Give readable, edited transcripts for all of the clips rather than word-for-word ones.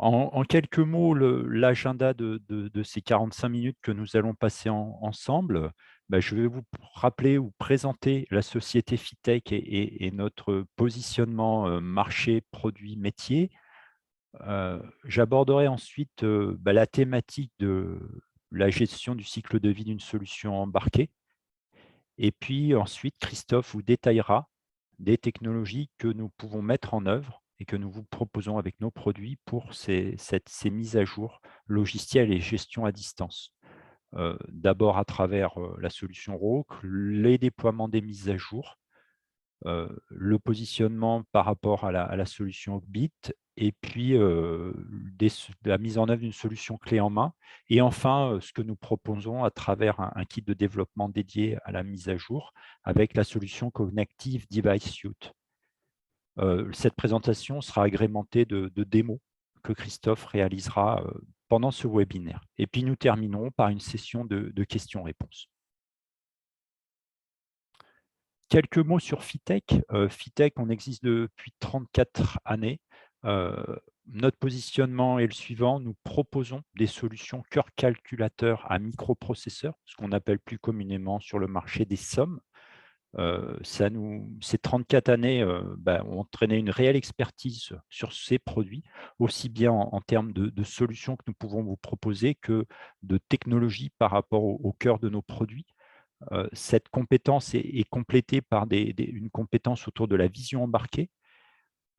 En quelques mots, l'agenda de ces 45 minutes que nous allons passer ensemble, je vais vous rappeler ou présenter la société Fitech et notre positionnement, marché, produit, métier. J'aborderai ensuite, la thématique de la gestion du cycle de vie d'une solution embarquée. Et puis ensuite, Christophe vous détaillera des technologies que nous pouvons mettre en œuvre et que nous vous proposons avec nos produits pour ces mises à jour logicielles et gestion à distance. D'abord à travers la solution Rogue, les déploiements des mises à jour, le positionnement par rapport à la solution Hogbit et puis la mise en œuvre d'une solution clé en main. Et enfin, ce que nous proposons à travers un kit de développement dédié à la mise à jour avec la solution Connective Device Suite. Cette présentation sera agrémentée de démos que Christophe réalisera pendant ce webinaire. Et puis nous terminerons par une session de questions-réponses. Quelques mots sur Fitech. Fitech, on existe depuis 34 années. Notre positionnement est le suivant. Nous proposons des solutions cœur calculateur à microprocesseurs, ce qu'on appelle plus communément sur le marché des sommes. Ces 34 années ont entraîné une réelle expertise sur ces produits, aussi bien en termes de solutions que nous pouvons vous proposer que de technologies par rapport au cœur de nos produits. Cette compétence est complétée par une compétence autour de la vision embarquée.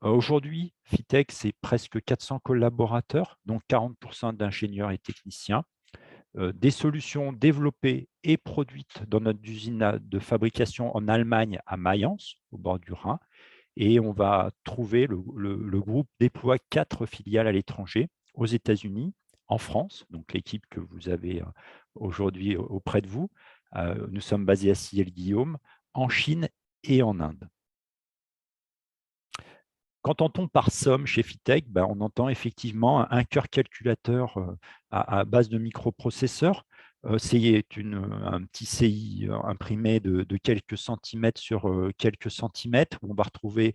Aujourd'hui, Fitech, c'est presque 400 collaborateurs, dont 40% d'ingénieurs et techniciens. Des solutions développées et produites dans notre usine de fabrication en Allemagne, à Mayence, au bord du Rhin. Et on va trouver, le groupe déploie 4 filiales à l'étranger, aux États-Unis, en France, donc l'équipe que vous avez aujourd'hui auprès de vous. Nous sommes basés à Ciel-Guillaume, en Chine et en Inde. Qu'entend-on par somme chez Fitech? On entend effectivement un cœur calculateur à base de microprocesseurs. C'est un petit CI imprimé de quelques centimètres sur quelques centimètres, où on va retrouver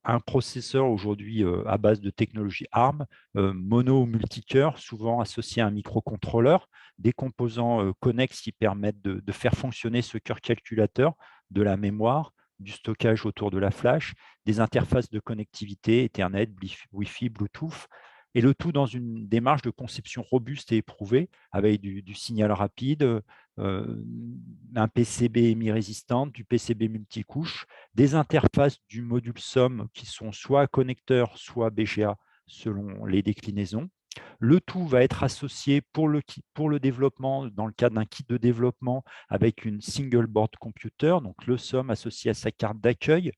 un processeur aujourd'hui à base de technologie ARM, mono ou multicœur, souvent associé à un microcontrôleur, des composants connexes qui permettent de faire fonctionner ce cœur calculateur, de la mémoire, du stockage autour de la flash, des interfaces de connectivité, Ethernet, Wi-Fi, Bluetooth, et le tout dans une démarche de conception robuste et éprouvée, avec du signal rapide, un PCB émis-résistant, du PCB multicouche, des interfaces du module somme qui sont soit connecteurs, soit BGA selon les déclinaisons. Le tout va être associé pour le développement, dans le cadre d'un kit de développement, avec une single board computer, donc le somme associé à sa carte d'accueil,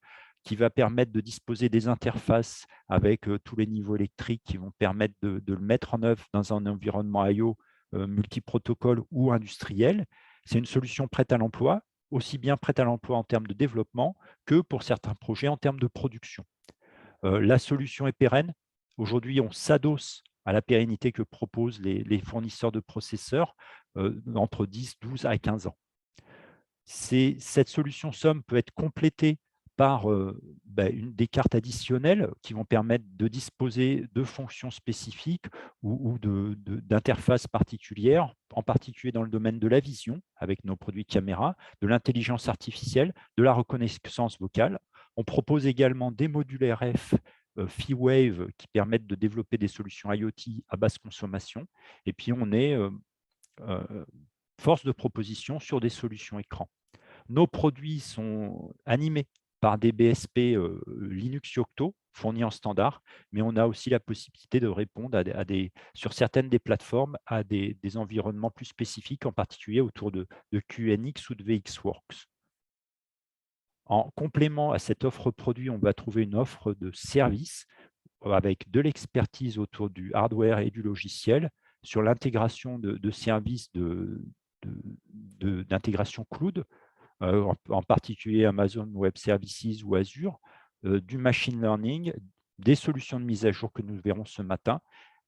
qui va permettre de disposer des interfaces avec tous les niveaux électriques qui vont permettre de le mettre en œuvre dans un environnement I/O multiprotocole ou industriel. C'est une solution prête à l'emploi, aussi bien prête à l'emploi en termes de développement que pour certains projets en termes de production. La solution est pérenne. Aujourd'hui, on s'adosse à la pérennité que proposent les fournisseurs de processeurs entre 10, 12 à 15 ans. Cette solution somme peut être complétée par des cartes additionnelles qui vont permettre de disposer de fonctions spécifiques ou d'interfaces particulières, en particulier dans le domaine de la vision, avec nos produits caméra, de l'intelligence artificielle, de la reconnaissance vocale. On propose également des modules RF Wave qui permettent de développer des solutions IoT à basse consommation. Et puis, on est force de proposition sur des solutions écran. Nos produits sont animés par des BSP Linux Yocto fournis en standard, mais on a aussi la possibilité de répondre sur certaines des plateformes à des environnements plus spécifiques, en particulier autour de QNX ou de VxWorks. En complément à cette offre produit, on va trouver une offre de services avec de l'expertise autour du hardware et du logiciel sur l'intégration de services d'intégration cloud, en particulier Amazon Web Services ou Azure, du machine learning, des solutions de mise à jour que nous verrons ce matin,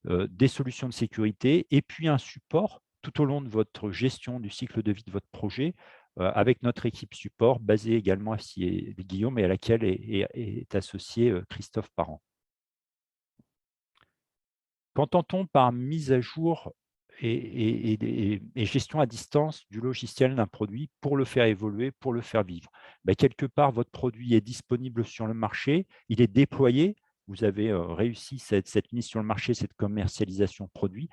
des solutions de sécurité et puis un support tout au long de votre gestion du cycle de vie de votre projet avec notre équipe support basée également à Guillaume et à laquelle est associé Christophe Parent. Qu'entend-on par mise à jour et gestion à distance du logiciel d'un produit pour le faire évoluer, pour le faire vivre? Quelque part, votre produit est disponible sur le marché, il est déployé, vous avez réussi cette mise sur le marché, cette commercialisation de produit.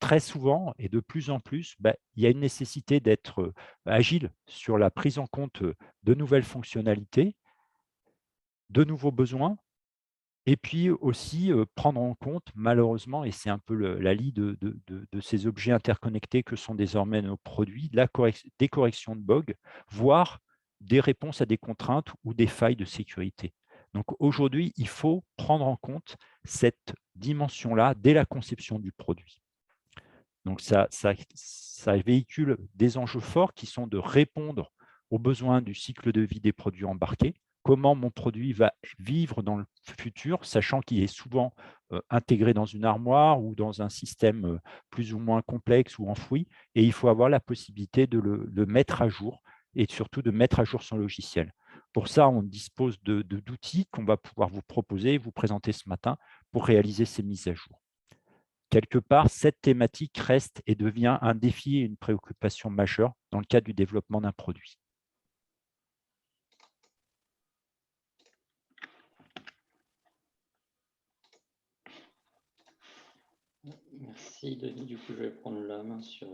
Très souvent et de plus en plus, il y a une nécessité d'être agile sur la prise en compte de nouvelles fonctionnalités, de nouveaux besoins et puis aussi, prendre en compte malheureusement et c'est un peu la lie de ces objets interconnectés que sont désormais nos produits, des corrections de bugs, voire des réponses à des contraintes ou des failles de sécurité. Donc aujourd'hui, il faut prendre en compte cette dimension-là dès la conception du produit. Donc ça véhicule des enjeux forts qui sont de répondre aux besoins du cycle de vie des produits embarqués. Comment mon produit va vivre dans le futur, sachant qu'il est souvent, intégré dans une armoire ou dans un système, plus ou moins complexe ou enfoui et il faut avoir la possibilité de le mettre à jour et surtout de mettre à jour son logiciel. Pour ça, on dispose d'outils qu'on va pouvoir vous proposer, vous présenter ce matin pour réaliser ces mises à jour. Quelque part, cette thématique reste et devient un défi et une préoccupation majeure dans le cadre du développement d'un produit. Merci Denis, du coup je vais prendre la main sur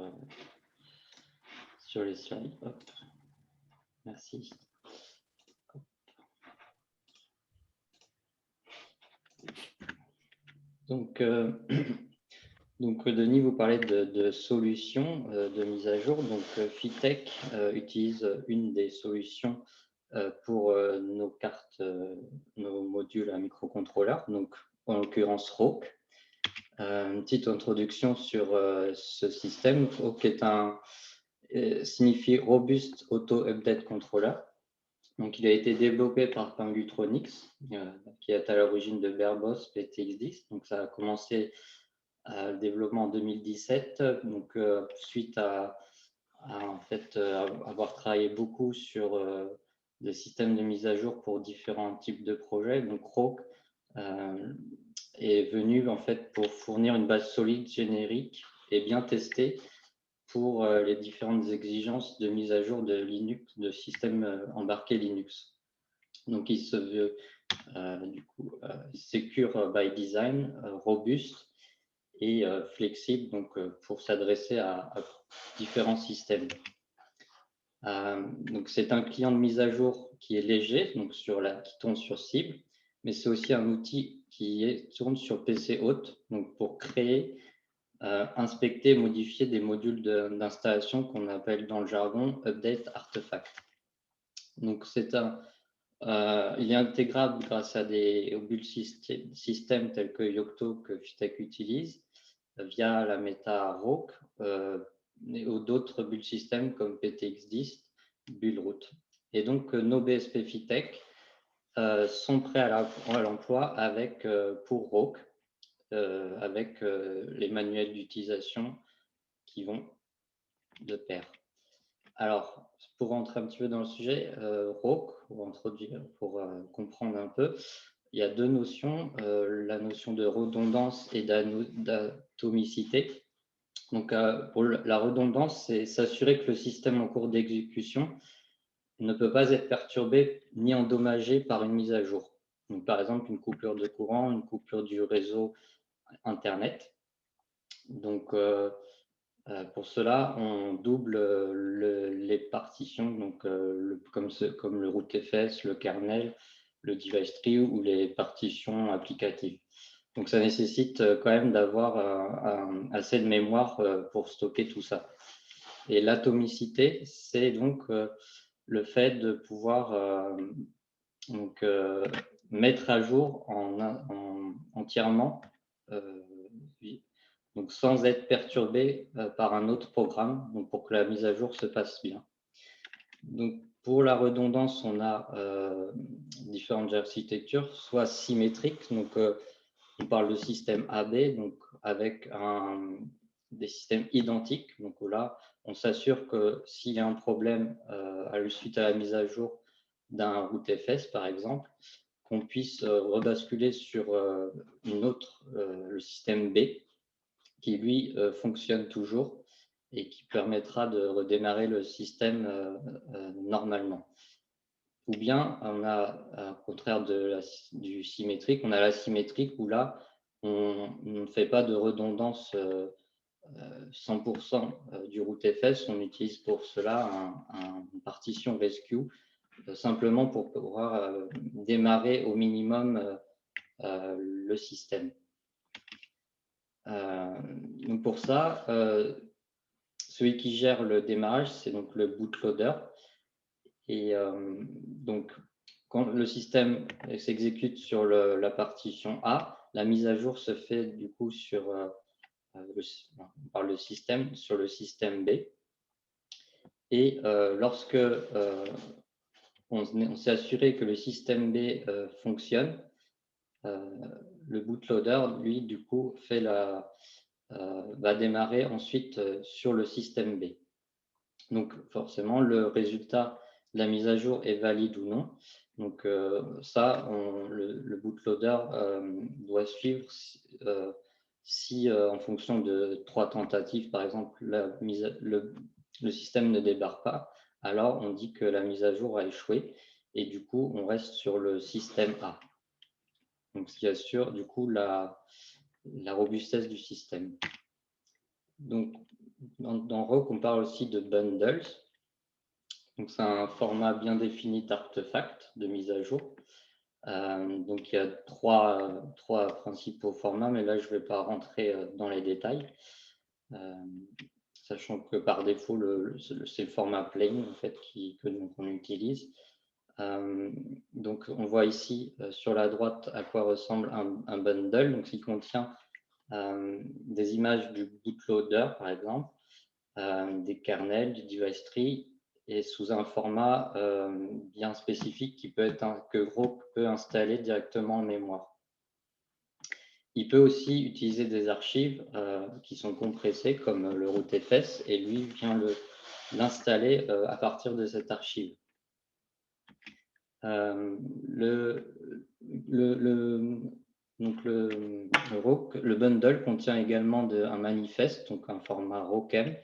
les slides. Hop. Merci. Donc, Denis, vous parlez de solutions de mise à jour. Donc Fitech utilise une des solutions pour nos cartes, nos modules à microcontrôleurs, donc en l'occurrence ROC. Une petite introduction sur ce système. ROC signifie Robust Auto Update Controller. Donc, il a été développé par Pingutronics, qui est à l'origine de Berbos PTX10. Donc, ça a commencé le développement en 2017. Donc, suite à en fait, avoir travaillé beaucoup sur des systèmes de mise à jour pour différents types de projets. Donc, ROC est venu en fait pour fournir une base solide, générique et bien testée pour les différentes exigences de mise à jour de Linux, de systèmes embarqués Linux. Donc, il se veut du coup secure by design, robuste et flexible, donc pour s'adresser à différents systèmes. Donc, c'est un client de mise à jour qui est léger, donc qui tourne sur cible, mais c'est aussi un outil qui tourne sur PC hôte, donc pour créer, inspecter, modifier des modules d'installation qu'on appelle dans le jargon update artefact. Donc, il est intégrable grâce à des build systèmes tels que Yocto que Fitech utilise via la méta ROC ou d'autres build systèmes comme PTX10, Buildroot. Et donc, nos BSP Fitech sont prêts à l'emploi pour ROC avec les manuels d'utilisation qui vont de pair. Alors, pour rentrer un petit peu dans le sujet, ROC, pour comprendre un peu, il y a deux notions, la notion de redondance et d'atomicité. Donc, pour la redondance, c'est s'assurer que le système en cours d'exécution ne peut pas être perturbé ni endommagé par une mise à jour. Donc, par exemple, une coupure de courant, une coupure du réseau Internet. Donc, pour cela, on double les partitions, donc, comme le rootfs, le kernel, le device tree ou les partitions applicatives. Donc, ça nécessite quand même d'avoir assez de mémoire pour stocker tout ça. Et l'atomicité, c'est donc le fait de pouvoir mettre à jour entièrement donc sans être perturbé par un autre programme, donc pour que la mise à jour se passe bien. Donc, pour la redondance, on a différentes architectures, soit symétriques, donc on parle de système AB, donc avec des systèmes identiques. Donc là, on s'assure que s'il y a un problème suite à la mise à jour d'un rootfs, par exemple, qu'on puisse rebasculer sur le système B, qui lui fonctionne toujours et qui permettra de redémarrer le système normalement. Ou bien on a, au contraire du symétrique, on a l'asymétrique où là, on ne fait pas de redondance 100% du rootfs, on utilise pour cela une partition rescue, simplement pour pouvoir démarrer au minimum le système. Donc pour ça, celui qui gère le démarrage, c'est donc le bootloader. Et donc, quand le système s'exécute sur la partition A, la mise à jour se fait du coup par le système sur le système B. Et lorsque on s'est assuré que le système B fonctionne, le bootloader, lui, du coup, va démarrer ensuite sur le système B. Donc, forcément, le résultat de la mise à jour est valide ou non. Donc, ça, le bootloader doit suivre si, en fonction de 3 tentatives, par exemple, le système ne débarque pas, alors on dit que la mise à jour a échoué et du coup, on reste sur le système A. Donc, ce qui assure du coup la robustesse du système. Donc, dans Rock, on parle aussi de bundles. Donc, c'est un format bien défini d'artefacts de mise à jour. Donc, il y a trois principaux formats, mais là, je ne vais pas rentrer dans les détails, sachant que par défaut, c'est le format plain en fait, qu'on utilise. Donc, on voit ici sur la droite à quoi ressemble un bundle, donc il contient des images du bootloader, par exemple, des kernels, du device tree, et sous un format bien spécifique que Gros peut installer directement en mémoire. Il peut aussi utiliser des archives qui sont compressées, comme le rootfs, et lui vient l'installer à partir de cette archive. Le bundle contient également un manifeste, donc un format ROCM,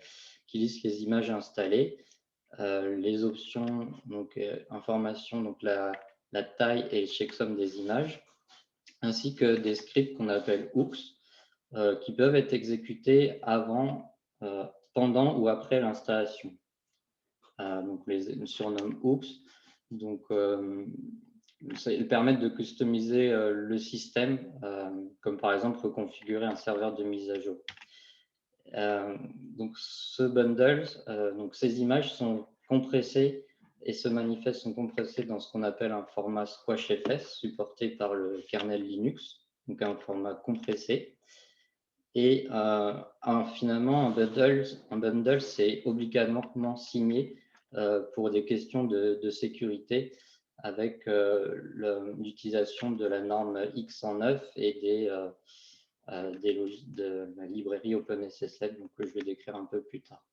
qui liste les images installées, les options, donc informations, donc la taille et le checksum des images, ainsi que des scripts qu'on appelle hooks, qui peuvent être exécutés avant, pendant ou après l'installation. Donc on surnomme hooks. Donc, ils permettent de customiser le système, comme par exemple reconfigurer un serveur de mise à jour. Donc, ce bundle, donc ces images sont compressées et ce manifeste sont compressés dans ce qu'on appelle un format squashfs, supporté par le kernel Linux, donc un format compressé. Et finalement, un bundle, c'est obligatoirement signé pour des questions de sécurité avec l'utilisation de la norme X109 et de la librairie OpenSSL, donc, que je vais décrire un peu plus tard.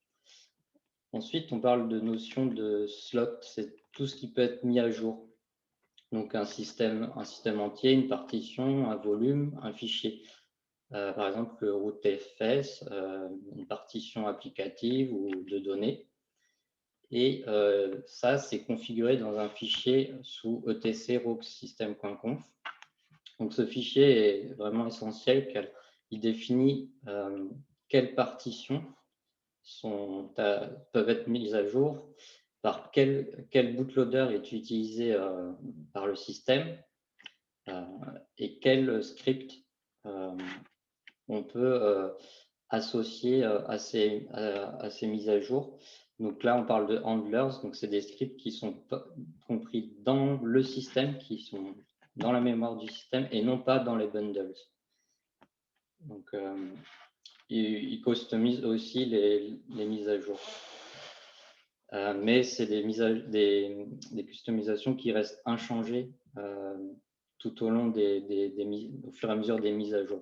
Ensuite, on parle de notion de slot, c'est tout ce qui peut être mis à jour. Donc un système entier, une partition, un volume, un fichier. Par exemple, le rootfs, une partition applicative ou de données. Et ça, c'est configuré dans un fichier sous etc.rocksystem.conf. Donc, ce fichier est vraiment essentiel car il définit quelles partitions peuvent être mises à jour, par quel bootloader est utilisé par le système et quel script on peut associer à ces mises à jour. Donc là, on parle de handlers, donc c'est des scripts qui sont compris dans le système, qui sont dans la mémoire du système et non pas dans les bundles. Donc, ils customisent aussi les mises à jour. Mais c'est des customisations qui restent inchangées tout au long au fur et à mesure des mises à jour,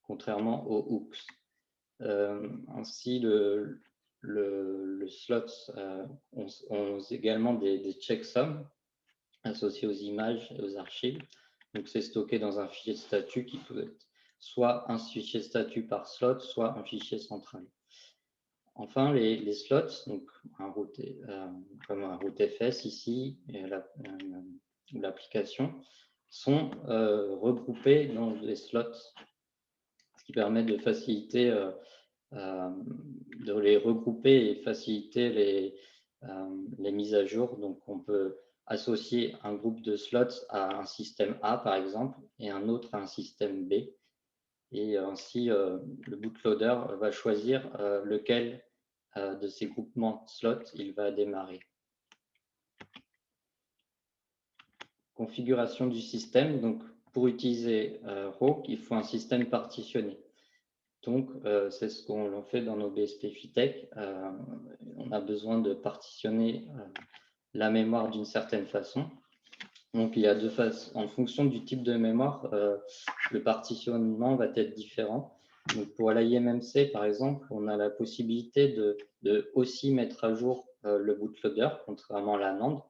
contrairement aux hooks. Ainsi, le slot ont également des checksums. associés aux images et aux archives. Donc, c'est stocké dans un fichier de statut qui peut être soit un fichier de statut par slot, soit un fichier central. Enfin, les slots, donc comme un route-fs ici, ou l'application, sont regroupés dans des slots, ce qui permet de faciliter, de les regrouper et faciliter les mises à jour. Donc, on peut associer un groupe de slots à un système A, par exemple, et un autre à un système B. Et ainsi, le bootloader va choisir lequel de ces groupements de slots il va démarrer. Configuration du système. Donc, pour utiliser Rogue, il faut un système partitionné. Donc, c'est ce qu'on fait dans nos BSP Fitech. On a besoin de partitionner la mémoire d'une certaine façon. Donc, il y a deux façons. En fonction du type de mémoire, le partitionnement va être différent. Donc, pour l'IMMC, par exemple, on a la possibilité de aussi mettre à jour le bootloader, contrairement à la NAND.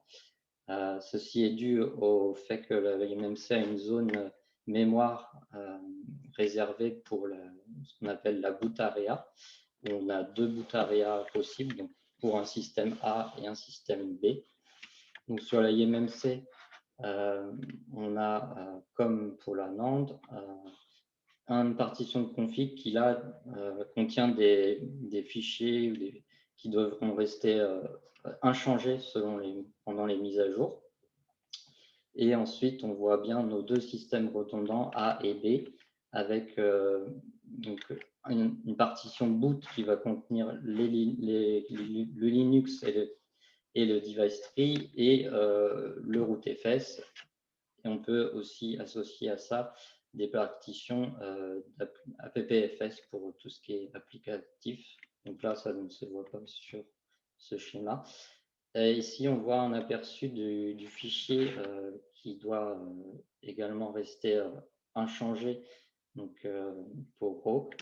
Ceci est dû au fait que l'IMMC a une zone mémoire réservée pour ce qu'on appelle la boot area. On a deux boot area possibles, donc pour un système A et un système B. Donc, sur la IMMC, on a, comme pour la NAND, une partition de config qui là contient des fichiers qui devront rester inchangés pendant les mises à jour. Et ensuite, on voit bien nos deux systèmes redondants A et B avec donc une partition boot qui va contenir le Linux et le device tree et le rootfs. Et on peut aussi associer à ça des partitions appfs pour tout ce qui est applicatif. Donc là, ça ne se voit pas sur ce schéma. Et ici, on voit un aperçu du fichier qui doit également rester inchangé donc, pour Rogue.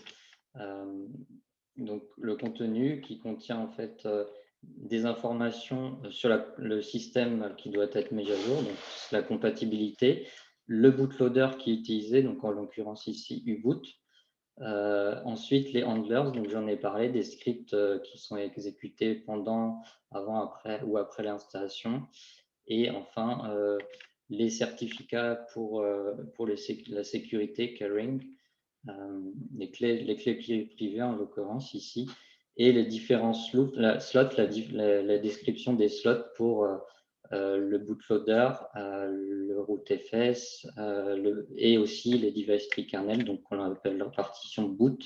Donc, le contenu qui contient en fait des informations sur le système qui doit être mis à jour, donc la compatibilité, le bootloader qui est utilisé, donc en l'occurrence ici U-boot. Ensuite, les handlers, donc j'en ai parlé, des scripts qui sont exécutés pendant, avant, après ou après l'installation. Et enfin, les certificats pour la sécurité, carrying, les clés privées en l'occurrence ici, et les différents slots, la description des slots pour le bootloader, le rootfs et aussi les device tree kernel, donc on appelle la partition boot,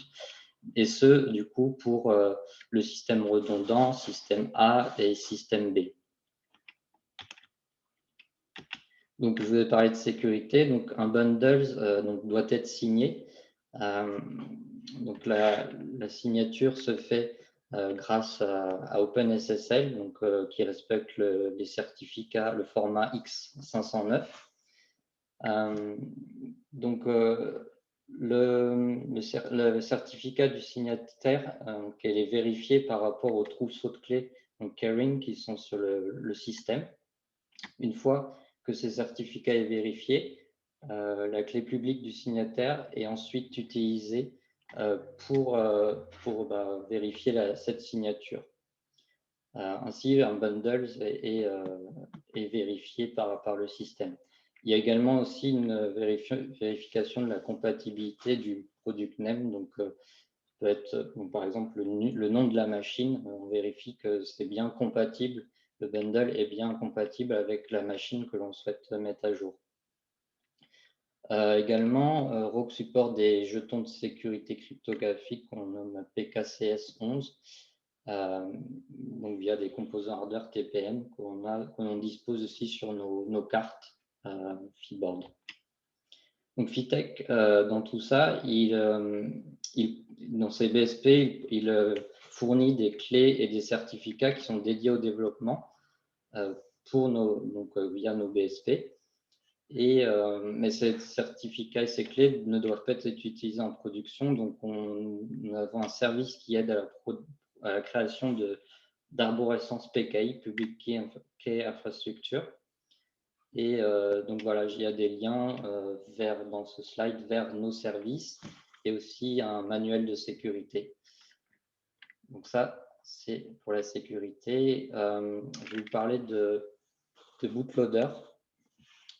et ce du coup pour le système redondant, système A et système B. Donc je vais parler de sécurité. Donc un bundle doit être signé. Donc la signature se fait grâce à OpenSSL, donc, qui respecte les certificats, le format X509. Donc le certificat du signataire, elle est vérifié par rapport aux trousseaux de clés, donc carrying, qui sont sur le système. Une fois que ce certificat est vérifié, la clé publique du signataire est ensuite utilisée pour vérifier cette signature. Ainsi, un bundle est vérifié par le système. Il y a également aussi une vérification de la compatibilité du product name. Donc, peut être, par exemple, le nom de la machine. On vérifie que c'est bien compatible. Le bundle est bien compatible avec la machine que l'on souhaite mettre à jour. Également, Rogue supporte des jetons de sécurité cryptographique qu'on nomme PKCS11, donc via des composants hardware TPM qu'on dispose aussi sur nos cartes Feedboard. Donc Fitech, dans tout ça, dans ses BSP, il fournit des clés et des certificats qui sont dédiés au développement via nos BSP. Mais ces certificats et ces clés ne doivent pas être utilisés en production. Donc, nous avons un service qui aide à la création d'arborescence PKI, Public Key Infrastructure. Et donc voilà, il y a des liens dans ce slide vers nos services et aussi un manuel de sécurité. Donc ça, c'est pour la sécurité. Je vais vous parler de bootloader.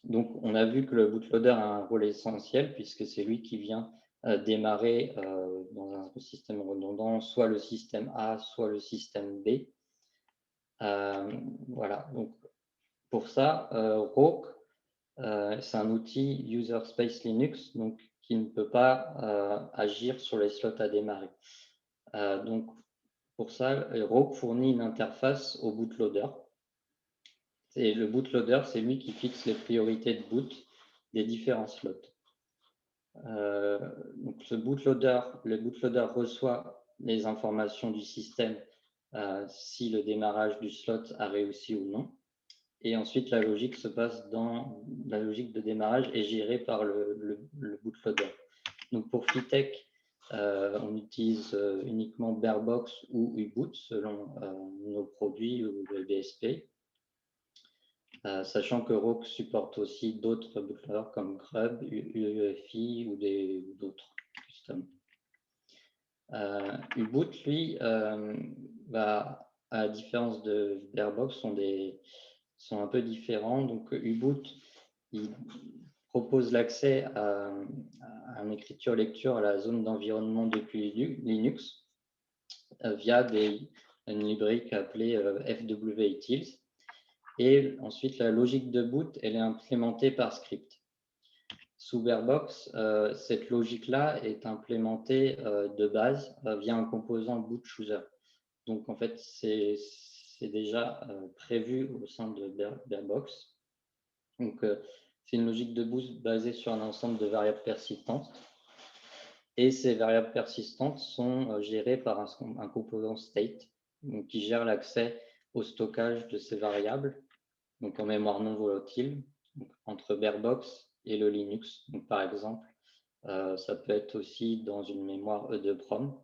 Donc on a vu que le bootloader a un rôle essentiel puisque c'est lui qui vient démarrer dans un système redondant, soit le système A, soit le système B. Voilà, donc pour ça, Rogue, c'est un outil User Space Linux, donc qui ne peut pas agir sur les slots à démarrer. Donc pour ça, Rogue fournit une interface au bootloader. Et le bootloader, c'est lui qui fixe les priorités de boot des différents slots. Donc le bootloader reçoit les informations du système si le démarrage du slot a réussi ou non. Et ensuite, la logique se passe dans la logique de démarrage est gérée par le bootloader. Donc pour Fitech, on utilise uniquement Barebox ou U-Boot selon nos produits ou le BSP. Sachant que Rogue supporte aussi d'autres bootloaders comme Grub, UEFI ou d'autres custom. U-Boot, lui, à la différence de Barebox, sont un peu différents. Donc U-Boot, il propose l'accès à une écriture-lecture à la zone d'environnement depuis Linux via une librairie appelée FWUtils. Et ensuite, la logique de boot, elle est implémentée par script. Sous Barebox, cette logique-là est implémentée de base via un composant boot chooser. Donc, en fait, c'est déjà prévu au sein de Barebox. Donc, c'est une logique de boot basée sur un ensemble de variables persistantes. Et ces variables persistantes sont gérées par un composant state, donc, qui gère l'accès au stockage de ces variables, donc en mémoire non volatile, donc entre Barebox et le Linux. Donc, par exemple, ça peut être aussi dans une mémoire EEPROM.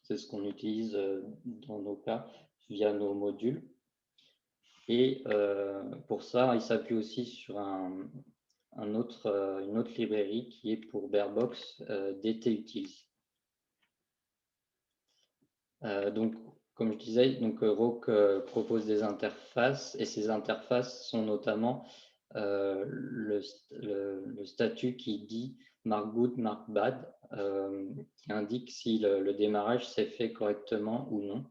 C'est ce qu'on utilise dans nos cas via nos modules. Et pour ça, il s'appuie aussi sur une autre librairie qui est pour Barebox DTUtils. Donc, comme je disais, Rogue propose des interfaces et ces interfaces sont notamment le statut qui dit mark good, mark bad, qui indique si le démarrage s'est fait correctement ou non.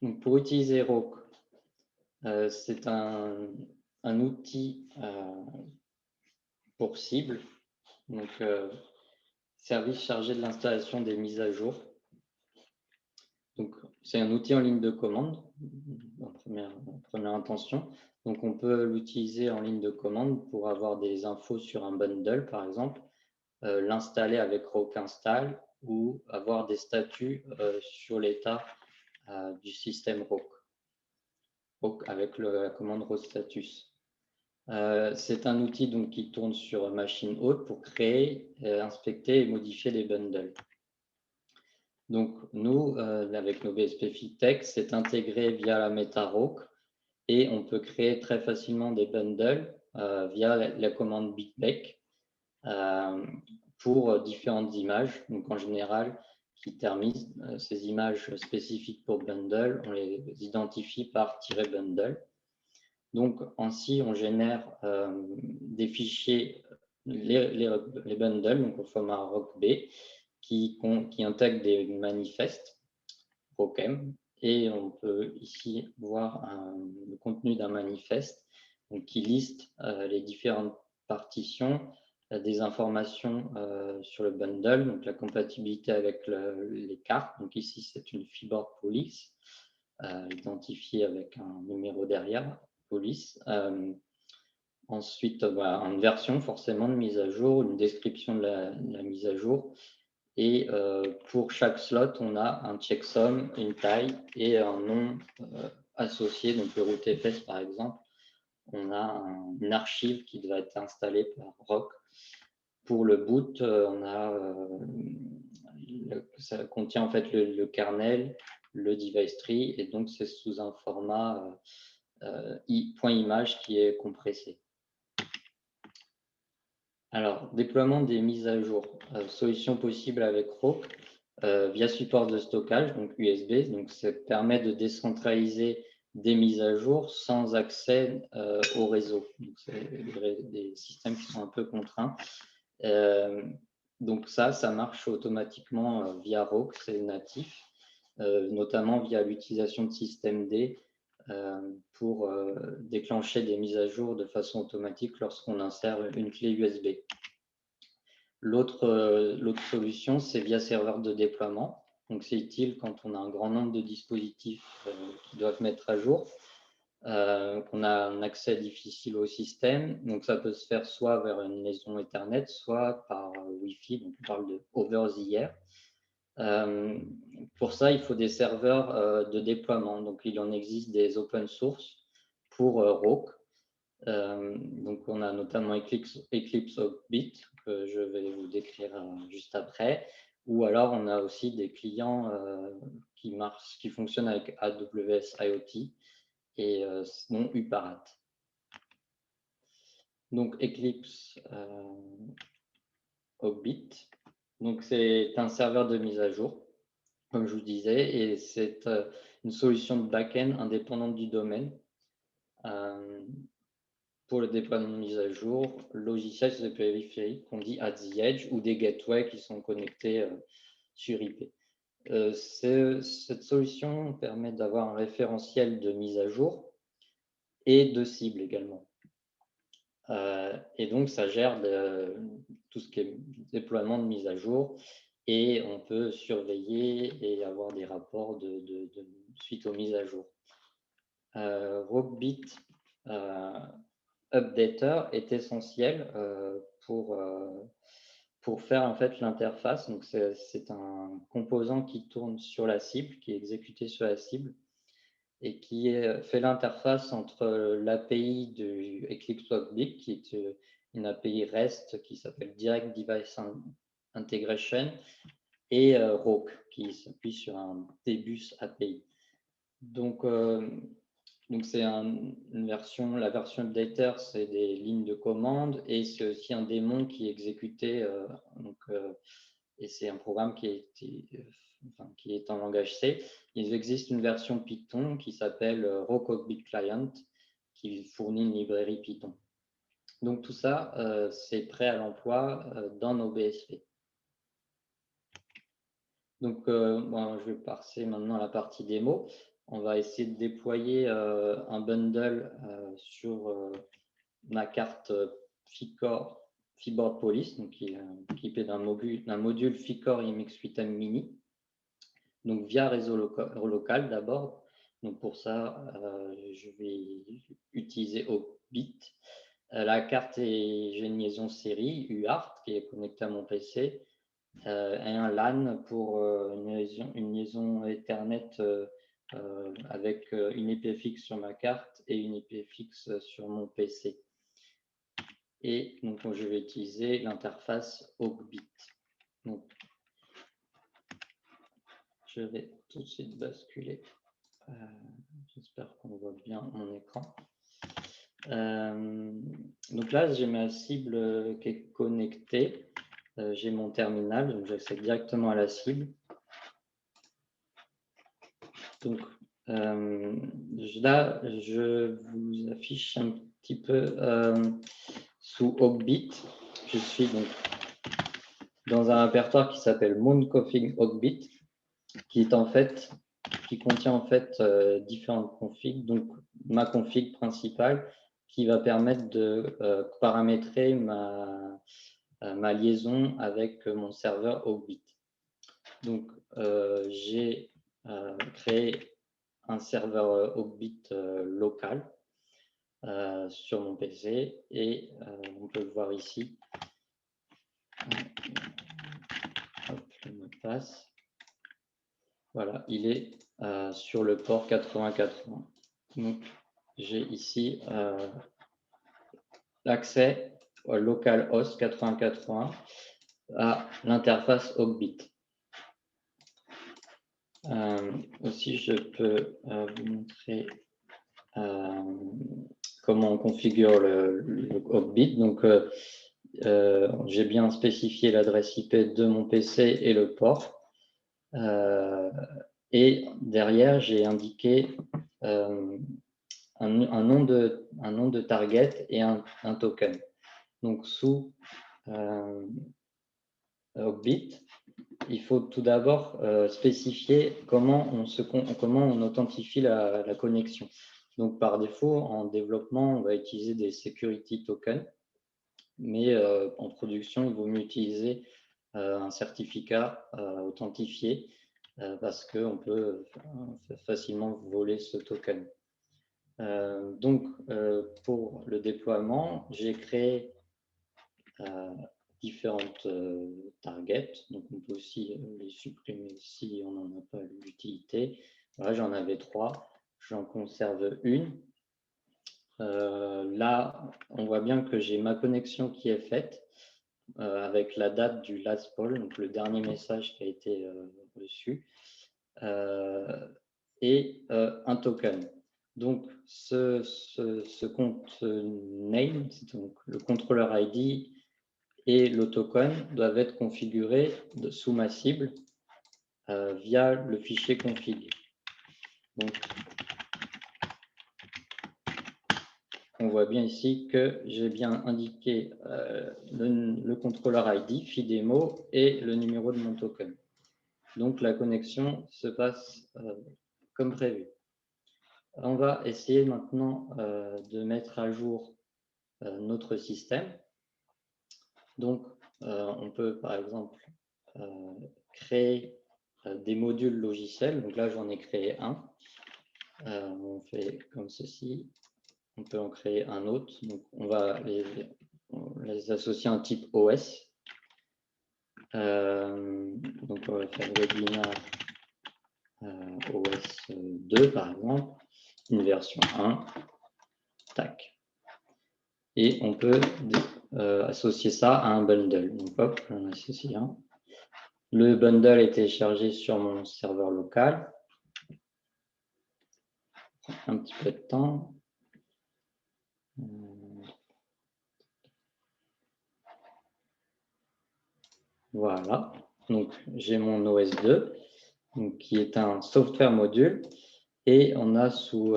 Donc, pour utiliser Rogue, c'est un outil pour cible, donc service chargé de l'installation des mises à jour. Donc, c'est un outil en ligne de commande, en première intention. Donc, on peut l'utiliser en ligne de commande pour avoir des infos sur un bundle, par exemple, l'installer avec Rogue Install ou avoir des statuts sur l'état du système Rogue avec la commande Rogue Status. C'est un outil donc, qui tourne sur machine haute pour créer, inspecter et modifier des bundles. Donc, nous, avec nos BSP Fitech, c'est intégré via la méta Rogue et on peut créer très facilement des bundles via la commande bitbake pour différentes images. Donc, en général, qui terminent ces images spécifiques pour bundle, on les identifie par -bundle. Donc, ainsi, on génère des fichiers, les bundles, donc au format ROCB, qui intègrent des manifestes ROCM. Et on peut ici voir le contenu d'un manifeste donc, qui liste les différentes partitions, des informations sur le bundle, donc la compatibilité avec les cartes. Donc ici, c'est une Fibor Police, identifiée avec un numéro derrière, Police. Ensuite, une version forcément de mise à jour, une description de la mise à jour. Et pour chaque slot, on a un checksum, une taille et un nom associé. Donc le rootfs, par exemple, on a une archive qui doit être installée par Rock. Pour le boot, ça contient en fait le kernel le device tree, et donc c'est sous un format point image qui est compressé. Alors, déploiement des mises à jour. Solution possible avec Rope via support de stockage, donc USB. Donc, ça permet de décentraliser des mises à jour sans accès au réseau. Donc, c'est des systèmes qui sont un peu contraints. Donc, ça marche automatiquement via Rope, c'est natif, notamment via l'utilisation de système D pour déclencher des mises à jour de façon automatique lorsqu'on insère une clé USB. L'autre solution, c'est via serveur de déploiement. Donc, c'est utile quand on a un grand nombre de dispositifs qui doivent mettre à jour, qu'on a un accès difficile au système. Donc, ça peut se faire soit vers une liaison Ethernet, soit par Wi-Fi. Donc, on parle de over the air. Pour ça, il faut des serveurs de déploiement. Donc, il en existe des open source pour Rogue. Donc, on a notamment Eclipse Orbit, que je vais vous décrire juste après. Ou alors, on a aussi des clients qui fonctionnent avec AWS IoT et non UParat. Donc, Eclipse Orbit. Donc, c'est un serveur de mise à jour, comme je vous disais, et c'est une solution de back-end indépendante du domaine. Pour le déploiement de mise à jour, logiciel sur des périphériques qu'on dit at the edge ou des gateways qui sont connectés sur IP. Cette solution permet d'avoir un référentiel de mise à jour et de cible également. Et donc, ça gère tout ce qui est déploiement de mise à jour et on peut surveiller et avoir des rapports suite aux mises à jour. Rockbit Updater est essentiel pour faire en fait l'interface. Donc, c'est un composant qui tourne sur la cible, qui est exécuté sur la cible et qui fait l'interface entre l'API du Eclipse Rockbit, qui est une API REST qui s'appelle Direct Device Integration, et Rogue, qui s'appuie sur un DBus API. Donc c'est une version, la version updater, c'est des lignes de commande et c'est aussi un démon qui est exécuté. Et c'est un programme qui est en langage C. Il existe une version Python qui s'appelle Rockbit Client qui fournit une librairie Python. Donc tout ça, c'est prêt à l'emploi dans nos BSP. Donc, je vais passer maintenant à la partie démo. On va essayer de déployer un bundle sur ma carte FICOR Fibord Police, donc qui est équipé d'un module FICOR IMX8M Mini, donc via réseau local d'abord. Donc pour ça, je vais utiliser Orbit. La carte j'ai une liaison série UART qui est connectée à mon PC. Et un LAN pour une liaison Ethernet avec une IP fixe sur ma carte et une IP fixe sur mon PC. Et donc, je vais utiliser l'interface Ogbit. Donc, je vais tout de suite basculer. J'espère qu'on voit bien mon écran. Donc là, j'ai ma cible qui est connectée. J'ai mon terminal, donc j'accède directement à la cible. Donc là, je vous affiche un petit peu sous Ogbit. Je suis donc dans un répertoire qui s'appelle Moonconfig Ogbit, qui contient en fait différentes configs. Donc ma config principale qui va permettre de paramétrer ma liaison avec mon serveur Ogbit. Donc j'ai créé un serveur Ogbit local sur mon PC et on peut le voir ici. Hop, le mot de passe. Voilà, il est sur le port 8080. Donc j'ai ici l'accès au localhost 8080 à l'interface Ogbit. Aussi, je peux vous montrer comment on configure le Hogbit. Donc, j'ai bien spécifié l'adresse IP de mon PC et le port. Et derrière, j'ai indiqué un nom de target et un token. Donc, sous Hogbit, il faut tout d'abord spécifier comment on authentifie la connexion. Donc, par défaut, en développement, on va utiliser des security tokens, mais en production, il vaut mieux utiliser un certificat authentifié parce qu'on peut facilement voler ce token. Donc, pour le déploiement, j'ai créé différentes targets. Donc, on peut aussi les supprimer si on n'en a pas l'utilité. Voilà, j'en avais 3. J'en conserve une. Là, on voit bien que j'ai ma connexion qui est faite avec la date du last poll, donc le dernier message qui a été reçu, et un token. Donc, ce compte name, donc le contrôleur ID et le token doivent être configurés sous ma cible via le fichier config. Donc, on voit bien ici que j'ai bien indiqué le contrôleur ID, FIDEMO, et le numéro de mon token. Donc, la connexion se passe comme prévu. On va essayer maintenant de mettre à jour notre système. Donc, on peut par exemple créer des modules logiciels. Donc là, j'en ai créé un. On fait comme ceci. On peut en créer un autre. Donc, on va les associer à un type OS. Donc, on va faire webinar OS 2, par exemple, une version 1. Tac. Et on peut associer ça à un bundle. Donc, hop, j'en associe un. Le bundle est téléchargé sur mon serveur local. Un petit peu de temps. Voilà. Donc, j'ai mon OS2, donc, qui est un software module. Et on a sous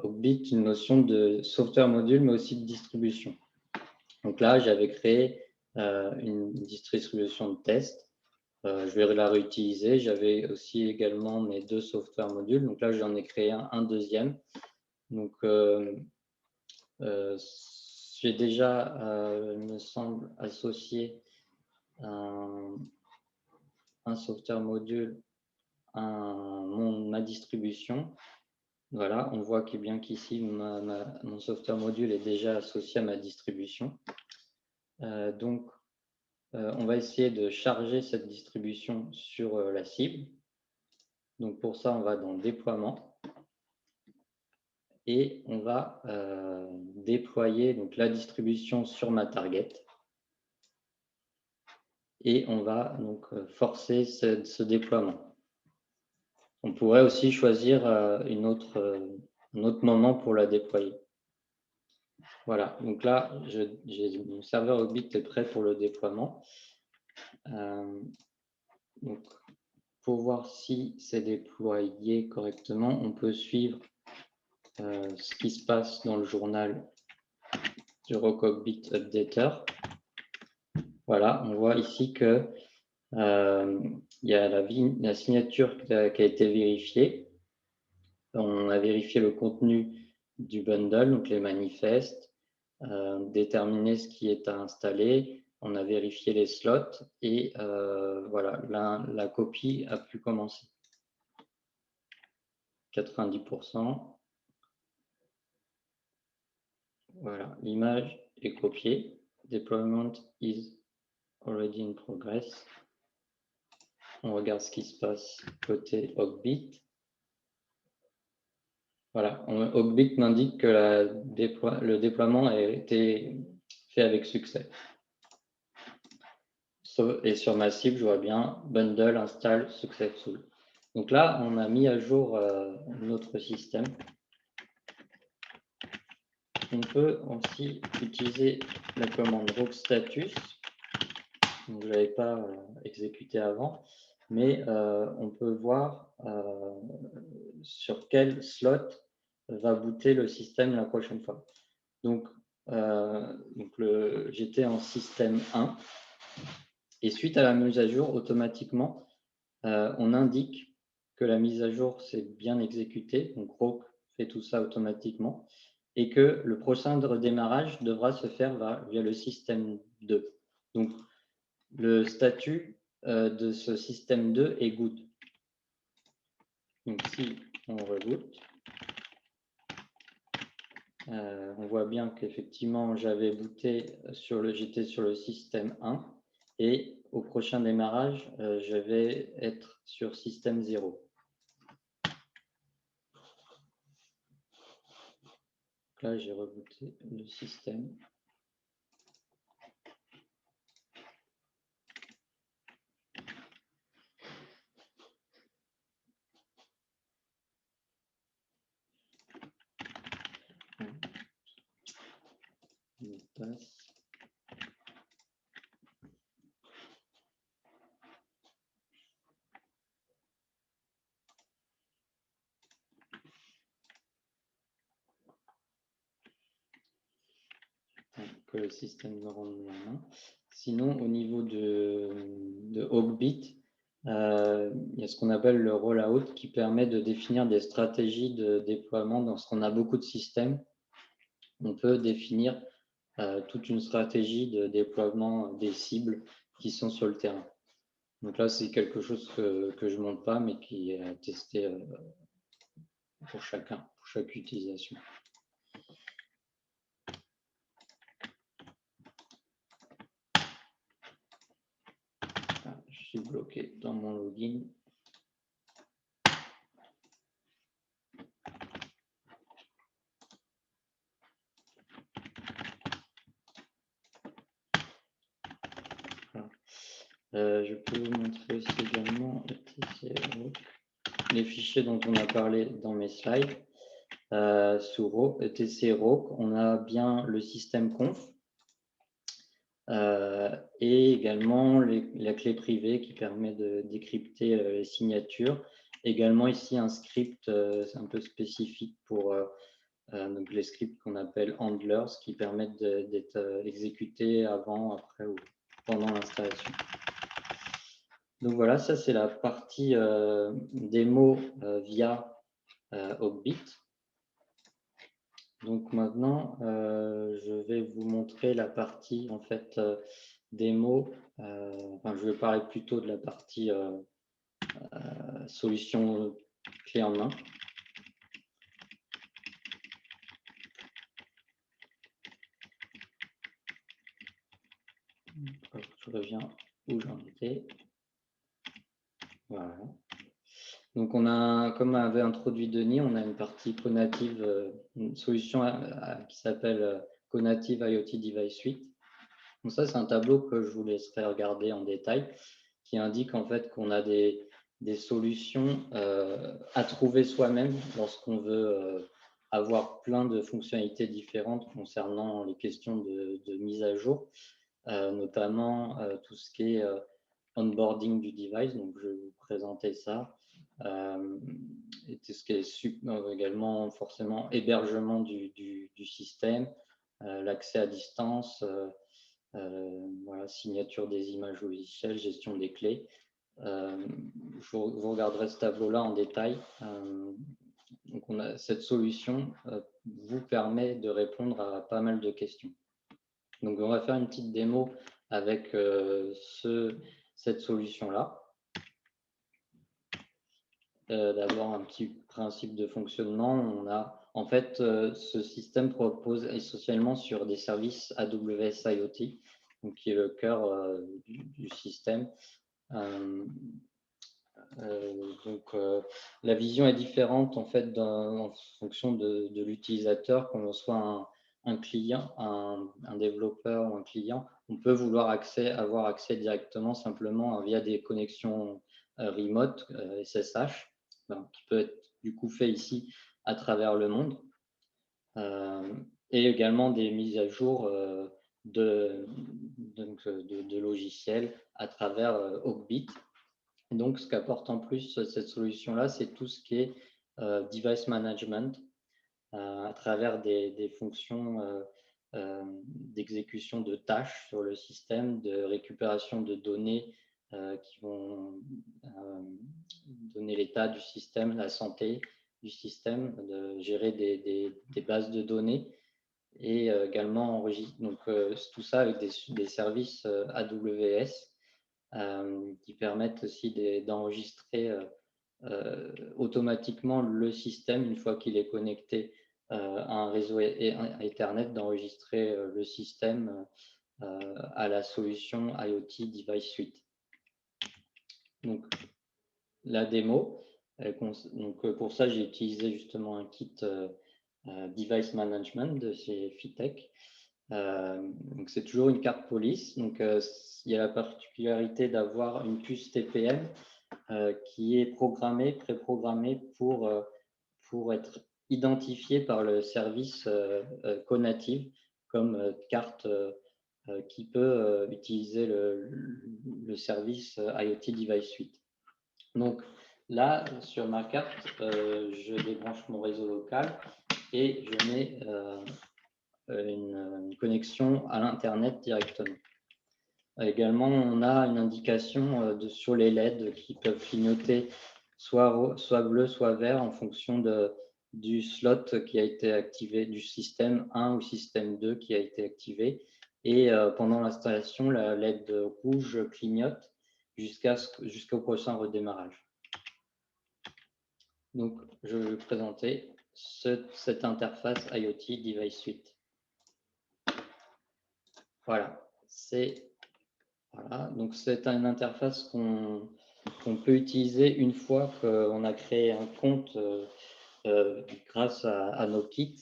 Hogbit une notion de software module, mais aussi de distribution. Donc là, j'avais créé une distribution de test. Je vais la réutiliser. J'avais aussi également mes 2 software modules. Donc là, j'en ai créé un deuxième. Donc, j'ai déjà, il me semble, associé un software module à ma distribution. Voilà, on voit bien qu'ici, mon software module est déjà associé à ma distribution. Donc, on va essayer de charger cette distribution sur la cible. Donc, pour ça, on va dans Déploiement et on va déployer donc, la distribution sur ma target. Et on va donc forcer ce déploiement. On pourrait aussi choisir un autre moment pour la déployer. Voilà, donc là, mon serveur Hogbit est prêt pour le déploiement. Donc, pour voir si c'est déployé correctement, on peut suivre ce qui se passe dans le journal du Rock Hogbit Updater. Voilà, on voit ici que il y a la signature qui a été vérifiée. On a vérifié le contenu du bundle, donc les manifestes, déterminé ce qui est à installer. On a vérifié les slots et voilà, la copie a pu commencer. 90%. Voilà, l'image est copiée. Deployment is already in progress. On regarde ce qui se passe côté Hogbit. Voilà, Hogbit m'indique que le déploiement a été fait avec succès. Et sur ma cible, je vois bien Bundle Install Successful. Donc là, on a mis à jour notre système. On peut aussi utiliser la commande rock status. Je n'avais pas exécuté avant, mais on peut voir sur quel slot va booter le système la prochaine fois. Donc j'étais en système 1 et suite à la mise à jour, automatiquement, on indique que la mise à jour s'est bien exécutée. Donc Rock fait tout ça automatiquement et que le prochain redémarrage devra se faire via le système 2. Donc le statut de ce système 2 est good. Donc si on reboot, on voit bien qu'effectivement j'avais booté j'étais sur le système 1 et au prochain démarrage, je vais être sur système 0. Donc là, j'ai rebooté le système. On passe. Que le système me rende la main. Sinon, au niveau de Hawkbit, il y a ce qu'on appelle le rollout qui permet de définir des stratégies de déploiement. Lorsqu'on a beaucoup de systèmes, on peut définir toute une stratégie de déploiement des cibles qui sont sur le terrain. Donc là, c'est quelque chose que je ne montre pas, mais qui est testé pour chaque utilisation. Je suis bloqué dans mon login. Je peux vous montrer aussi également les fichiers dont on a parlé dans mes slides. Sous etc Rock, on a bien le système conf et également la clé privée qui permet de décrypter les signatures. Également ici un script un peu spécifique pour donc les scripts qu'on appelle handlers qui permettent d'être exécutés avant, après ou pendant l'installation. Donc voilà, ça c'est la partie démo via Hawkbit. Donc maintenant, je vais vous montrer la partie en fait démo. Enfin, je vais parler plutôt de la partie solution clé en main. Je reviens où j'en étais. Voilà. Donc on a, comme avait introduit Denis, on a une partie Conative, une solution qui s'appelle Conative IoT Device Suite. Donc ça, c'est un tableau que je vous laisserai regarder en détail, qui indique en fait qu'on a des solutions à trouver soi-même lorsqu'on veut avoir plein de fonctionnalités différentes concernant les questions de mise à jour, notamment tout ce qui est onboarding du device. Donc je vais vous présenter ça. Et tout ce qui est également forcément hébergement du système, l'accès à distance, voilà, signature des images logicielles, gestion des clés. Vous regarderez ce tableau-là en détail. Donc cette solution vous permet de répondre à pas mal de questions. Donc on va faire une petite démo avec cette solution-là. D'abord, un petit principe de fonctionnement. On a, en fait, ce système propose essentiellement sur des services AWS IoT, donc qui est le cœur du système. La vision est différente en fait en fonction de l'utilisateur. Quand on soit un client, un développeur ou un client, on peut vouloir avoir accès directement simplement via des connexions remote SSH, qui peut être du coup fait ici à travers le monde, et également des mises à jour de logiciels à travers Hawkbit. Donc, ce qu'apporte en plus cette solution-là, c'est tout ce qui est device management à travers des fonctions d'exécution de tâches sur le système, de récupération de données qui vont donner l'état du système, la santé du système, de gérer des bases de données et également enregistrer. Donc, tout ça avec des services AWS qui permettent aussi d'enregistrer automatiquement le système une fois qu'il est connecté à un réseau Ethernet, d'enregistrer le système à la solution IoT Device Suite. Donc, la démo, donc, pour ça, j'ai utilisé justement un kit Device Management de chez Fitech. Donc, c'est toujours une carte police. Donc, il y a la particularité d'avoir une puce TPM qui est préprogrammée pour être identifiée par le service Conative comme carte qui peut utiliser le service IoT Device Suite. Donc là, sur ma carte, je débranche mon réseau local et je mets une connexion à l'Internet directement. Également, on a une indication sur les LED qui peuvent clignoter soit bleu, soit vert en fonction du slot qui a été activé, du système 1 ou système 2 qui a été activé. Et pendant l'installation, la LED rouge clignote jusqu'au prochain redémarrage. Donc, je vais vous présenter cette interface IoT Device Suite. Voilà, donc c'est une interface qu'on peut utiliser une fois qu'on a créé un compte grâce à nos kits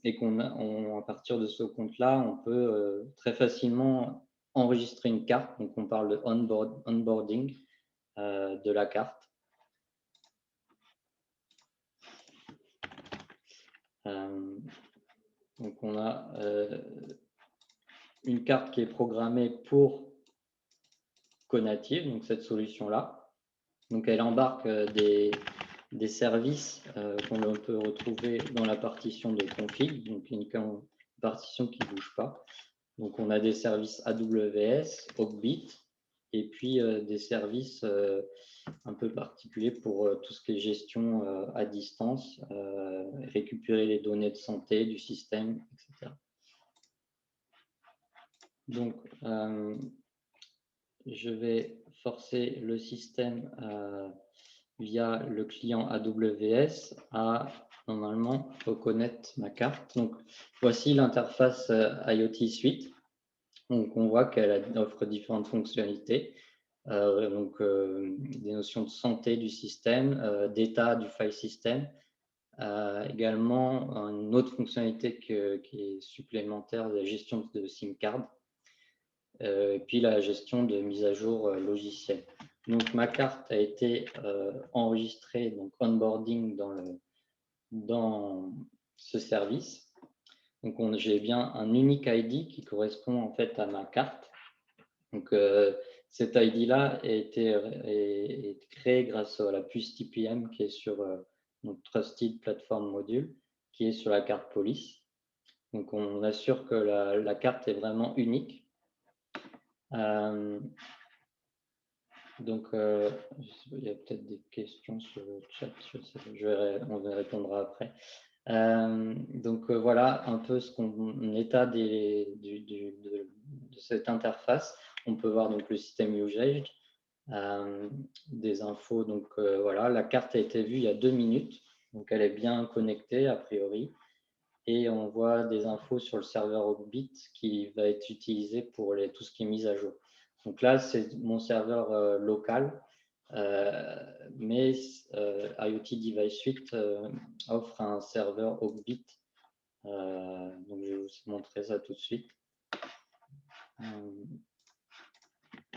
et à partir de ce compte-là, on peut très facilement enregistrer une carte. Donc, on parle de onboarding de la carte. Donc, on a une carte qui est programmée pour Conative, donc cette solution-là. Donc, elle embarque des services qu'on peut retrouver dans la partition de config, donc une partition qui ne bouge pas. Donc, on a des services AWS, Hawkbit, et puis des services un peu particuliers pour tout ce qui est gestion à distance, récupérer les données de santé du système, etc. Donc, je vais forcer le système via le client AWS à normalement reconnaître ma carte. Donc, voici l'interface IoT Suite. Donc, on voit qu'elle offre différentes fonctionnalités. Des notions de santé du système, d'état du file system. Également, une autre fonctionnalité qui est supplémentaire, la gestion de SIM card. Et puis la gestion de mise à jour logicielle. Donc, ma carte a été enregistrée, donc onboarding dans ce service. Donc, j'ai bien un unique ID qui correspond en fait à ma carte. Donc, cet ID-là est créé grâce à la puce TPM qui est sur notre Trusted Platform Module, qui est sur la carte police. Donc, on assure que la carte est vraiment unique. Donc, il y a peut-être des questions sur le chat, on répondra après. Donc, voilà un peu l'état de cette interface. On peut voir donc le système usage, des infos. Donc, voilà, la carte a été vue il y a 2 minutes, donc elle est bien connectée a priori. Et on voit des infos sur le serveur Hawkbit qui va être utilisé pour tout ce qui est mise à jour. Donc là, c'est mon serveur local, mais IoT Device Suite offre un serveur Hawkbit. Donc, je vais vous montrer ça tout de suite.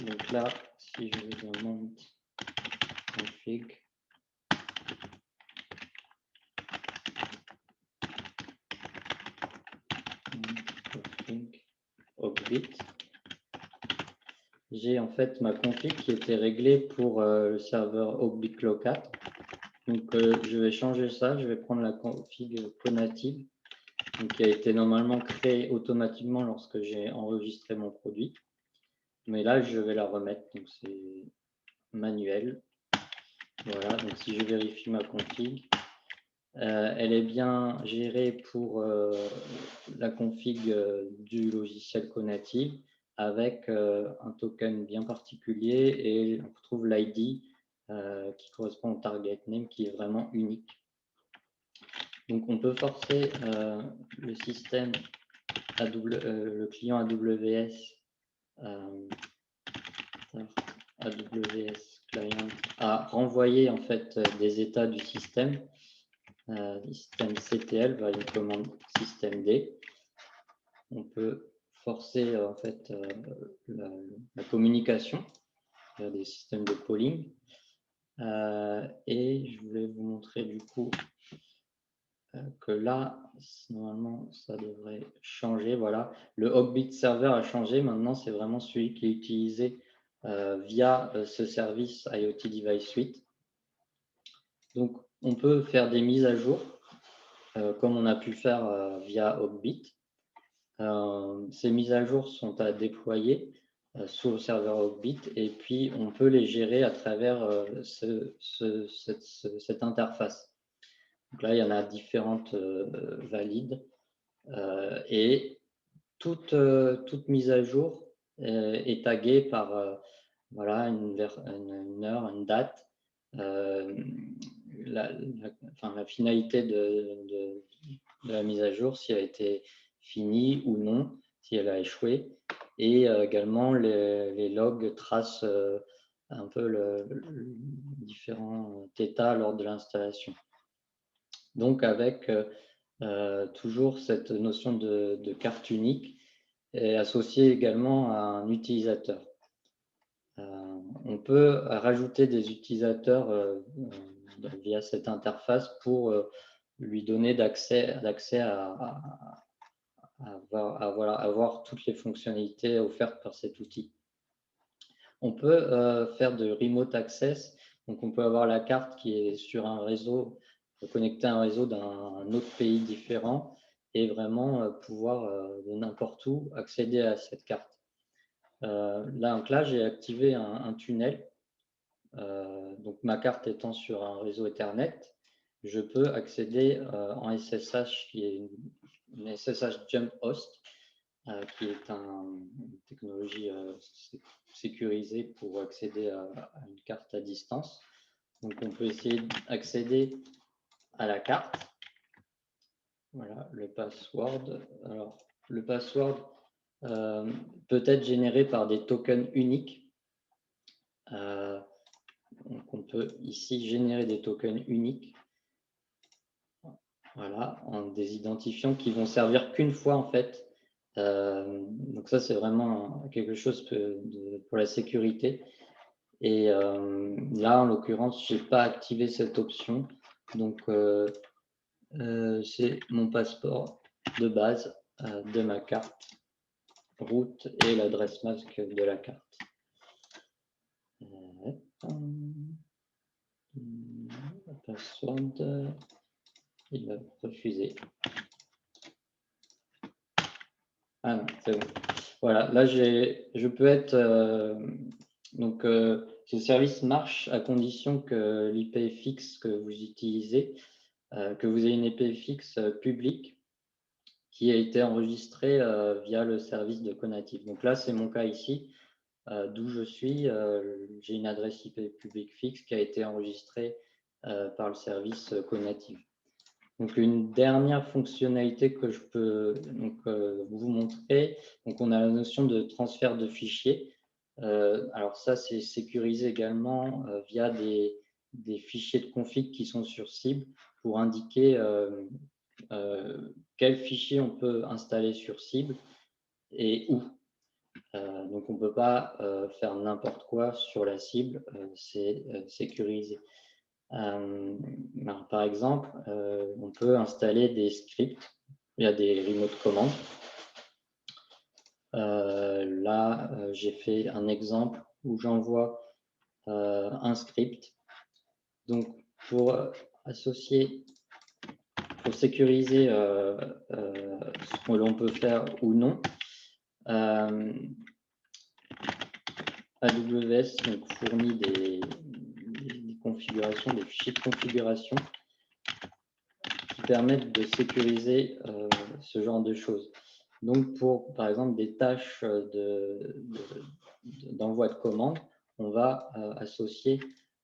Donc là, si je vous montre config Hogbit. J'ai en fait ma config qui était réglée pour le serveur Hogbit local. Donc je vais changer ça, je vais prendre la config Conative, donc, qui a été normalement créée automatiquement lorsque j'ai enregistré mon produit. Mais là, je vais la remettre, donc c'est manuel. Voilà, donc si je vérifie ma config, elle est bien gérée pour la config du logiciel Conative avec un token bien particulier et on retrouve l'ID qui correspond au target name qui est vraiment unique. Donc on peut forcer le système le client AWS AWS client à renvoyer en fait des états du système. Système CTL va une commande systemd. On peut forcer en fait la communication vers des systèmes de calling. Et je voulais vous montrer du coup que là, normalement, ça devrait changer. Voilà, le Hogbit server a changé. Maintenant, c'est vraiment celui qui est utilisé via ce service IoT Device Suite. Donc, on peut faire des mises à jour, comme on a pu faire via Hogbit. Ces mises à jour sont à déployer sur le serveur Hogbit et puis on peut les gérer à travers cette interface. Donc là, il y en a différentes valides et toute mise à jour est taguée par voilà, une heure, une date, la finalité de la mise à jour, si elle a été finie ou non, si elle a échoué, et également les logs tracent un peu le différents états lors de l'installation. Donc avec toujours cette notion de carte unique est associée également à un utilisateur. On peut rajouter des utilisateurs via cette interface pour lui donner d'accès à avoir toutes les fonctionnalités offertes par cet outil. On peut faire de remote access, donc on peut avoir la carte qui est sur un réseau, connectée à un réseau d'un autre pays différent et vraiment pouvoir de n'importe où accéder à cette carte. Là, j'ai activé un tunnel. Donc ma carte étant sur un réseau Ethernet, je peux accéder en SSH qui est une SSH Jump Host, qui est une technologie sécurisée pour accéder à une carte à distance. Donc on peut essayer d'accéder à la carte. Voilà le password. Alors le password peut être généré par des tokens uniques. Donc on peut ici générer des tokens uniques, voilà, en des identifiants qui vont servir qu'une fois en fait. Donc ça c'est vraiment quelque chose pour la sécurité. Et là en l'occurrence j'ai pas activé cette option, donc c'est mon passeport de base de ma carte route et l'adresse masque de la carte. Password, il va refuser. Ah non, c'est bon. Voilà, là je peux être donc ce service marche à condition que l'IP fixe que vous utilisez, que vous ayez une IP fixe publique qui a été enregistrée via le service de Conative. Donc là, c'est mon cas ici, d'où je suis. J'ai une adresse IP publique fixe qui a été enregistrée par le service Conative. Donc une dernière fonctionnalité que je peux vous montrer, donc on a la notion de transfert de fichiers. Alors ça c'est sécurisé également via des fichiers de config qui sont sur cible pour indiquer quel fichier on peut installer sur cible et où. Donc, on ne peut pas faire n'importe quoi sur la cible, c'est sécurisé. Par exemple, on peut installer des scripts. Il y a des remote commandes. Là, j'ai fait un exemple où j'envoie un script. Donc, pour associer, pour sécuriser ce que l'on peut faire ou non, AWS donc, fournit des configurations, des fichiers de configuration qui permettent de sécuriser ce genre de choses. Donc, pour, par exemple, des tâches d'envoi de commande, on va associer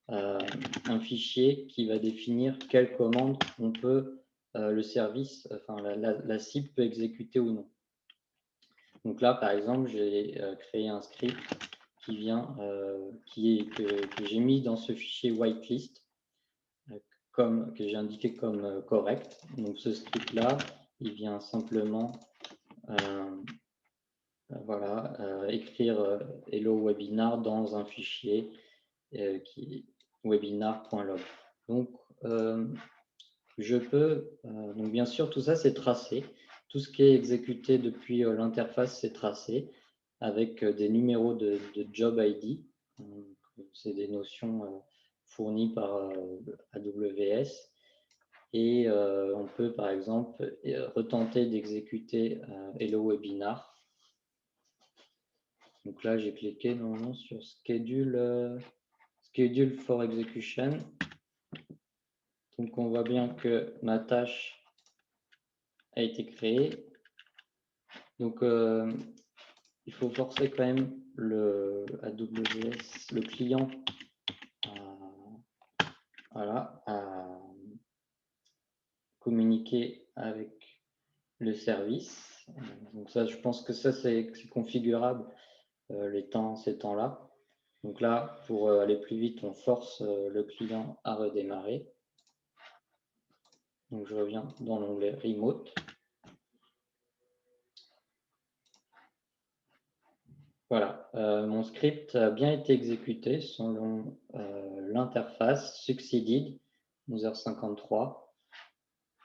un fichier qui va définir quelle commande on peut, le service, enfin la cible peut exécuter ou non. Donc là, par exemple, j'ai créé un script qui vient, que j'ai mis dans ce fichier whitelist, que j'ai indiqué comme correct. Donc ce script-là, il vient simplement voilà, écrire hello webinar dans un fichier qui est webinar.log. Donc je peux, donc bien sûr, tout ça c'est tracé. Tout ce qui est exécuté depuis l'interface, c'est tracé avec des numéros de job ID. C'est des notions fournies par AWS. Et on peut, par exemple, retenter d'exécuter Hello Webinar. Donc là, j'ai cliqué normalement sur Schedule for Execution. Donc on voit bien que ma tâche a été créée. Donc il faut forcer quand même le AWS, le client, à communiquer avec le service. Donc ça, je pense que ça, c'est configurable ces temps-là. Donc là, pour aller plus vite, on force le client à redémarrer. Donc je reviens dans l'onglet Remote. Voilà, mon script a bien été exécuté selon l'interface succeeded 11h53.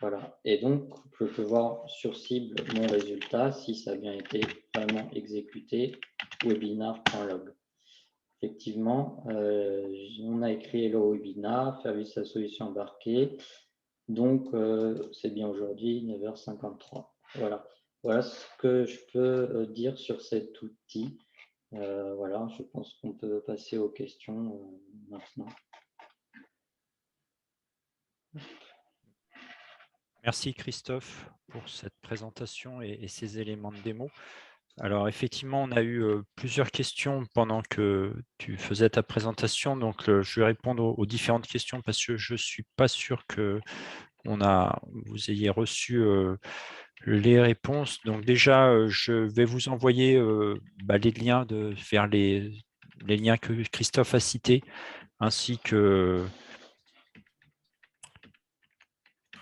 Voilà, et donc je peux voir sur cible mon résultat si ça a bien été vraiment exécuté, webinar.log. Effectivement, on a écrit Hello Webinar, service à solution embarquée. Donc, c'est bien aujourd'hui, 9h53. Voilà. Voilà ce que je peux dire sur cet outil. Voilà, je pense qu'on peut passer aux questions maintenant. Merci Christophe pour cette présentation et ces éléments de démo. Alors effectivement, on a eu plusieurs questions pendant que tu faisais ta présentation, donc je vais répondre aux différentes questions parce que je ne suis pas sûr que vous ayez reçu les réponses. Donc déjà, je vais vous envoyer les liens vers les liens que Christophe a cités, ainsi que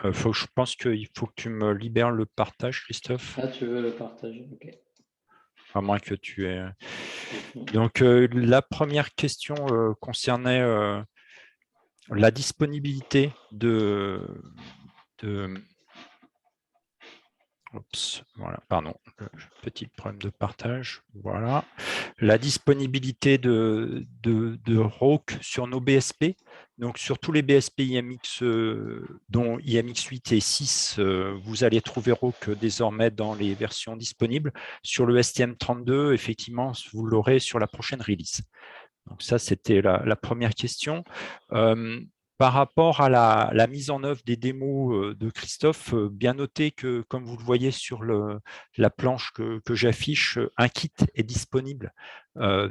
je pense qu'il faut que tu me libères le partage, Christophe. Ah, tu veux le partager? Ok. À moins que tu aies... Donc, la première question concernait la disponibilité Oups, voilà, pardon, petit problème de partage. Voilà. La disponibilité de RAWC sur nos BSP. Donc, sur tous les BSP IMX, dont IMX8 et 6, vous allez trouver RAWC désormais dans les versions disponibles. Sur le STM32, effectivement, vous l'aurez sur la prochaine release. Donc, ça, c'était la première question. Par rapport à la mise en œuvre des démos de Christophe, bien noter que, comme vous le voyez sur la planche que j'affiche, un kit est disponible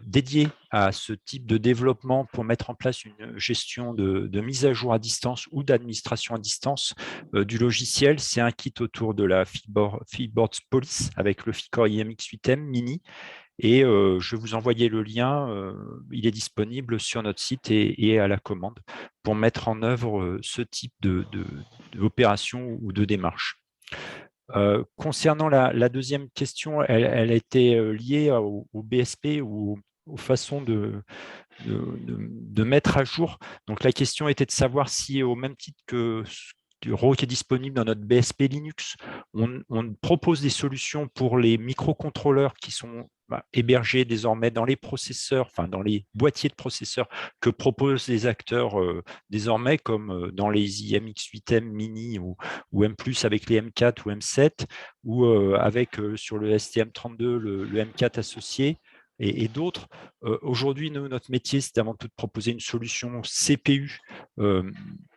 dédié à ce type de développement pour mettre en place une gestion de mise à jour à distance ou d'administration à distance du logiciel. C'est un kit autour de la Feedboard Police avec le FICOR IMX8M Mini. Et je vais vous envoyer le lien, il est disponible sur notre site et à la commande pour mettre en œuvre ce type d'opération ou de démarche. Concernant la deuxième question, elle était liée au BSP ou aux façons de mettre à jour. Donc, la question était de savoir si, au même titre que du RAW qui est disponible dans notre BSP Linux, on propose des solutions pour les microcontrôleurs qui sont hébergés désormais dans les processeurs, enfin dans les boîtiers de processeurs que proposent les acteurs désormais, comme dans les iMX8M Mini ou M+, avec les M4 ou M7, ou avec sur le STM32 le M4 associé et d'autres. Aujourd'hui, notre métier, c'est avant tout de proposer une solution CPU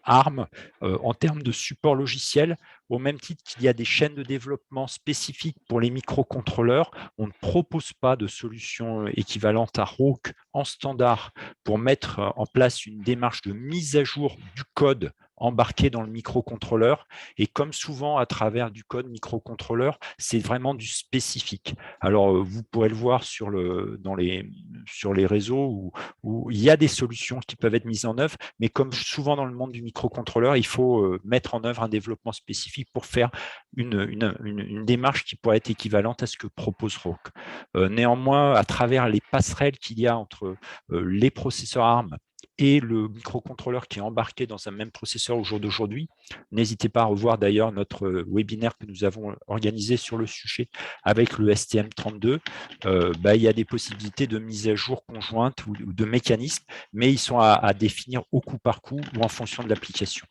ARM en termes de support logiciel, au même titre qu'il y a des chaînes de développement spécifiques pour les microcontrôleurs. On ne propose pas de solution équivalente à RAWC en standard pour mettre en place une démarche de mise à jour du code embarqué dans le microcontrôleur. Et comme souvent à travers du code microcontrôleur, c'est vraiment du spécifique. Alors, vous pourrez le voir sur les réseaux où il y a des solutions qui peuvent être mises en œuvre, mais comme souvent dans le monde du microcontrôleur, il faut mettre en œuvre un développement spécifique pour faire une démarche qui pourrait être équivalente à ce que propose RAWC. Néanmoins, à travers les passerelles qu'il y a entre les processeurs ARM et le microcontrôleur qui est embarqué dans un même processeur au jour d'aujourd'hui. N'hésitez pas à revoir d'ailleurs notre webinaire que nous avons organisé sur le sujet avec le STM32. Il y a des possibilités de mise à jour conjointe ou de mécanismes, mais ils sont à définir au coup par coup ou en fonction de l'application.